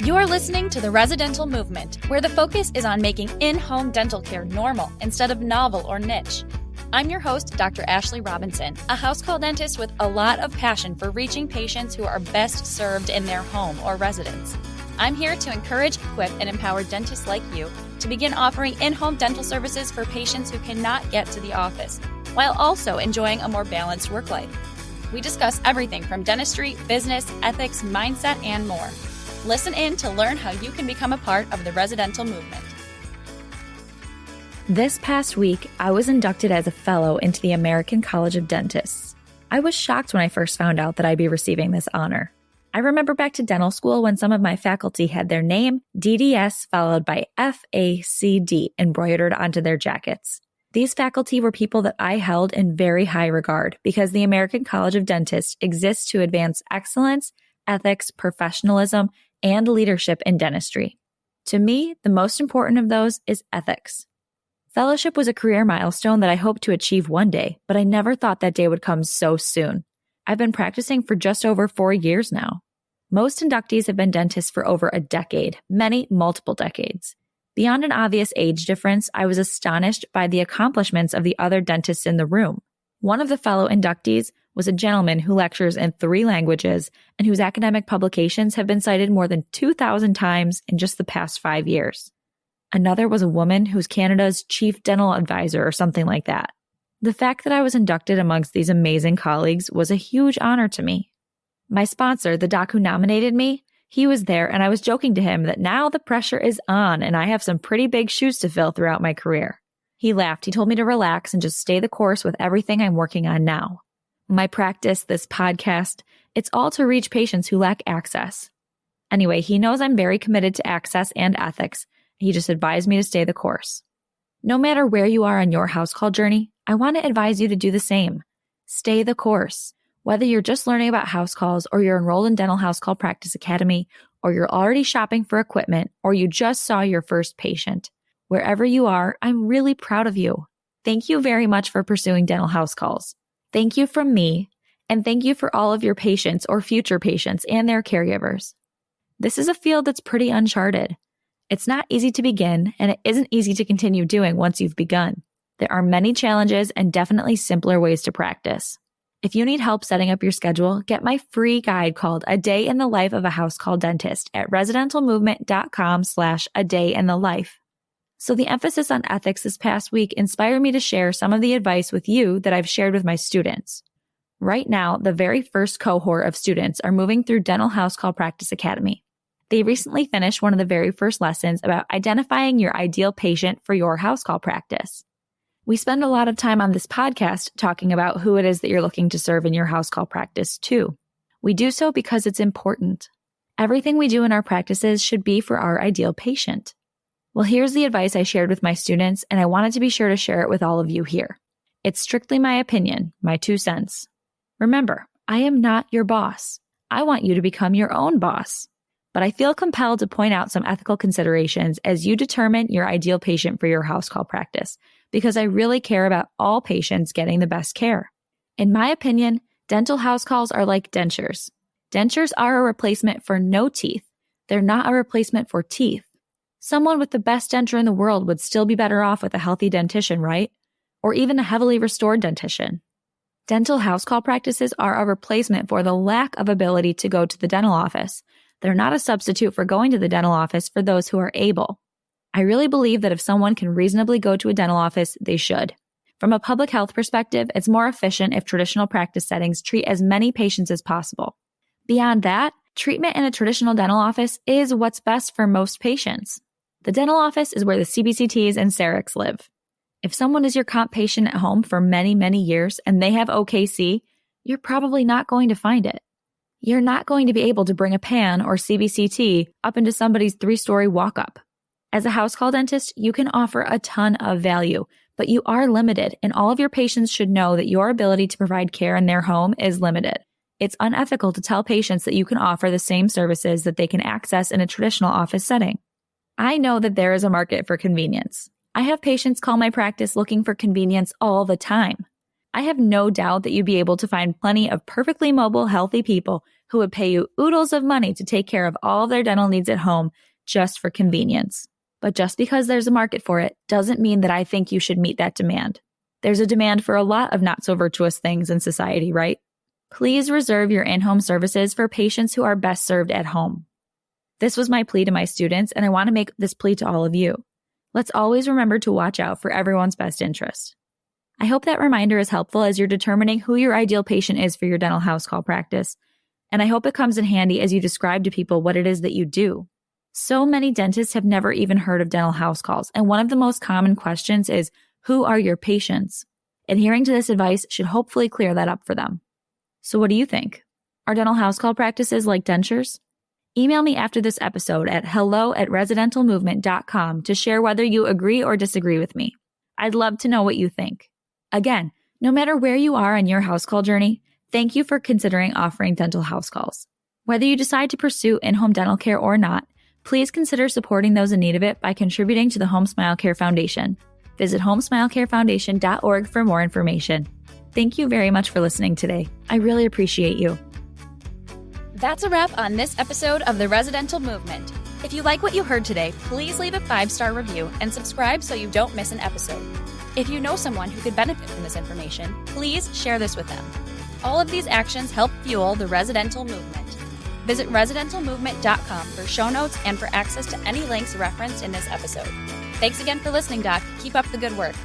You're listening to The Residential Movement, where the focus is on making in-home dental care normal instead of novel or niche. I'm your host, Dr. Ashley Robinson, a house call dentist with a lot of passion for reaching patients who are best served in their home or residence. I'm here to encourage, equip, and empower dentists like you to begin offering in-home dental services for patients who cannot get to the office, while also enjoying a more balanced work life. We discuss everything from dentistry, business, ethics, mindset, and more. Listen in to learn how you can become a part of the residential movement. This past week, I was inducted as a fellow into the American College of Dentists. I was shocked when I first found out that I'd be receiving this honor. I remember back to dental school when some of my faculty had their name, DDS, followed by FACD, embroidered onto their jackets. These faculty were people that I held in very high regard because the American College of Dentists exists to advance excellence, ethics, professionalism, and leadership in dentistry. To me, the most important of those is ethics. Fellowship was a career milestone that I hoped to achieve one day, but I never thought that day would come so soon. I've been practicing for just over 4 years now. Most inductees have been dentists for over a decade, many multiple decades. Beyond an obvious age difference, I was astonished by the accomplishments of the other dentists in the room. One of the fellow inductees was a gentleman who lectures in 3 languages and whose academic publications have been cited more than 2,000 times in just the past 5 years. Another was a woman who's Canada's chief dental advisor or something like that. The fact that I was inducted amongst these amazing colleagues was a huge honor to me. My sponsor, the doc who nominated me, he was there, and I was joking to him that now the pressure is on and I have some pretty big shoes to fill throughout my career. He laughed. He told me to relax and just stay the course with everything I'm working on now. My practice, this podcast, it's all to reach patients who lack access. Anyway, he knows I'm very committed to access and ethics. He just advised me to stay the course. No matter where you are on your house call journey, I want to advise you to do the same. Stay the course. Whether you're just learning about house calls or you're enrolled in Dental House Call Practice Academy, or you're already shopping for equipment, or you just saw your first patient. Wherever you are, I'm really proud of you. Thank you very much for pursuing dental house calls. Thank you from me, and thank you for all of your patients or future patients and their caregivers. This is a field that's pretty uncharted. It's not easy to begin, and it isn't easy to continue doing once you've begun. There are many challenges and definitely simpler ways to practice. If you need help setting up your schedule, get my free guide called A Day in the Life of a House Call Dentist at residentialmovement.com/adayinthelife. So the emphasis on ethics this past week inspired me to share some of the advice with you that I've shared with my students. Right now, the very first cohort of students are moving through Dental House Call Practice Academy. They recently finished one of the very first lessons about identifying your ideal patient for your house call practice. We spend a lot of time on this podcast talking about who it is that you're looking to serve in your house call practice too. We do so because it's important. Everything we do in our practices should be for our ideal patient. Well, here's the advice I shared with my students, and I wanted to be sure to share it with all of you here. It's strictly my opinion, my 2 cents. Remember, I am not your boss. I want you to become your own boss. But I feel compelled to point out some ethical considerations as you determine your ideal patient for your house call practice, because I really care about all patients getting the best care. In my opinion, dental house calls are like dentures. Dentures are a replacement for no teeth. They're not a replacement for teeth. Someone with the best denture in the world would still be better off with a healthy dentition, right? Or even a heavily restored dentition. Dental house call practices are a replacement for the lack of ability to go to the dental office. They're not a substitute for going to the dental office for those who are able. I really believe that if someone can reasonably go to a dental office, they should. From a public health perspective, it's more efficient if traditional practice settings treat as many patients as possible. Beyond that, treatment in a traditional dental office is what's best for most patients. The dental office is where the CBCTs and CERECs live. If someone is your comp patient at home for many, many years and they have OKC, you're probably not going to find it. You're not going to be able to bring a PAN or CBCT up into somebody's 3-story walk-up. As a house call dentist, you can offer a ton of value, but you are limited, and all of your patients should know that your ability to provide care in their home is limited. It's unethical to tell patients that you can offer the same services that they can access in a traditional office setting. I know that there is a market for convenience. I have patients call my practice looking for convenience all the time. I have no doubt that you'd be able to find plenty of perfectly mobile, healthy people who would pay you oodles of money to take care of all of their dental needs at home just for convenience. But just because there's a market for it doesn't mean that I think you should meet that demand. There's a demand for a lot of not so virtuous things in society, right? Please reserve your in-home services for patients who are best served at home. This was my plea to my students, and I want to make this plea to all of you. Let's always remember to watch out for everyone's best interest. I hope that reminder is helpful as you're determining who your ideal patient is for your dental house call practice, and I hope it comes in handy as you describe to people what it is that you do. So many dentists have never even heard of dental house calls, and one of the most common questions is, who are your patients? Adhering to this advice should hopefully clear that up for them. So what do you think? Are dental house call practices like Dentures? Email me after this episode at hello@residentialmovement.com to share whether you agree or disagree with me. I'd love to know what you think. Again, no matter where you are on your house call journey, thank you for considering offering dental house calls. Whether you decide to pursue in-home dental care or not, please consider supporting those in need of it by contributing to the Home Smile Care Foundation. Visit homesmilecarefoundation.org for more information. Thank you very much for listening today. I really appreciate you. That's a wrap on this episode of The Residential Movement. If you like what you heard today, please leave a 5-star review and subscribe so you don't miss an episode. If you know someone who could benefit from this information, please share this with them. All of these actions help fuel the residential movement. Visit residentialmovement.com for show notes and for access to any links referenced in this episode. Thanks again for listening, Doc. Keep up the good work.